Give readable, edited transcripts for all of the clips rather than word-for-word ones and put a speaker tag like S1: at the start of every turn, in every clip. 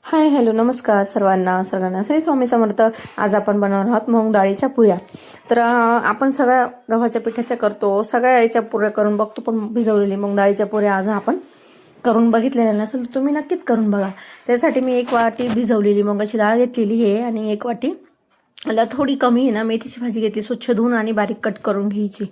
S1: Hi hello नमस्कार सर्वांना श्री स्वामी समर्थ। आज आपण बनवणार आहोत मूग डाळीच्या पुऱ्या। तर आपण सगळ्या गव्हाच्या पिठाच्या करतो, सगळ्या याच्या पुऱ्या करून बघतो, पण भिजवलेली मूग डाळीच्या पुऱ्या आज आपण करून बघितलेल्या नसेल तर तुम्ही नक्कीच करून बघा। त्यासाठी मी 1 वाटी भिजवलेली मुगाची डाळ घेतलेली आहे आणि 1 वाटी ला थोडी कमी आहे ना मेथीची भाजी घेतली, स्वच्छ धुवून आणि बारीक कट करून घ्यायची।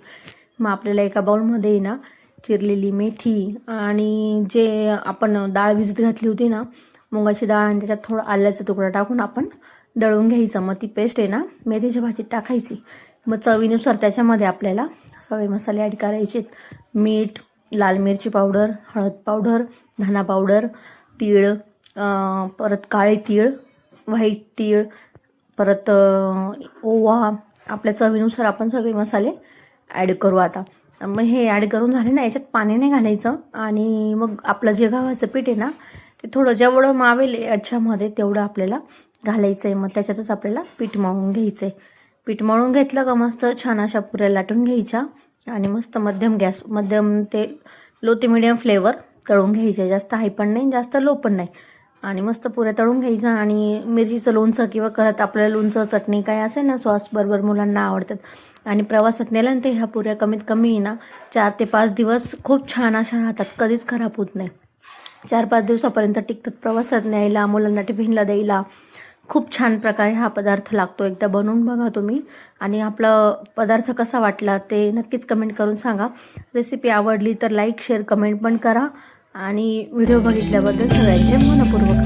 S1: मग आपल्याला एका बाउलमध्ये ना चिरलेली मेथी आणि जे आपण डाळ भिजत घातली होती ना मुगाची डाळ आणि त्याच्यात थोडा आल्याचा तुकडा टाकून आपण दळून घ्यायचं। मग ती पेस्ट आहे ना मेथीच्या भाजीत टाकायची। मग चवीनुसार त्याच्यामध्ये आपल्याला सगळे मसाले ॲड करायचे, मीठ, लाल मिरची पावडर, हळद पावडर, धना पावडर, तीळ, परत काळे तीळ, व्हाईट तीळ, परत ओवा, आपल्या चवीनुसार आपण सगळे मसाले ॲड करू। आता मग हे ॲड करून झाले ना, याच्यात पाणी नाही घालायचं आणि मग आपलं जे गव्हाचं पीठ आहे ना ते थोडं जेवढं मावेल याच्यामध्ये तेवढं आपल्याला घालायचं आहे। मग त्याच्यातच आपल्याला पीठ मळून घ्यायचं आहे। पीठ मळून घेतलं का मस्त छान अशा पुऱ्या लाटून घ्यायच्या आणि मस्त मध्यम ते लो ते मिडियम फ्लेवर तळून घ्यायचे, जास्त हाय पण नाही जास्त लो पण नाही। आणि मस्त पुऱ्या तळून घ्यायचा आणि मिरचीचं लोणचं किंवा करत आपल्याला लोणचं चटणी काय असेल ना सॉस बरोबर मुलांना आवडतात। आणि प्रवासात नेल्यानंतर ह्या पुऱ्या कमीत कमी ना 4 ते 5 दिवस खूप छान अशा राहतात, कधीच खराब होत नाही। 4-5 दिवसापर्यंत टिकतात, प्रवासात न्यायला, मुलांना टिफिनला द्यायला खूप छान प्रकारे हा पदार्थ लागतो। एकदा बनवून बघा तुम्ही आणि आपला पदार्थ कसा वाटला ते नक्कीच कमेंट करून सांगा। रेसिपी आवडली तर लाईक शेअर कमेंट पण करा आणि व्हिडिओ बघितल्याबद्दल सगळ्यांचे मनपूर्वक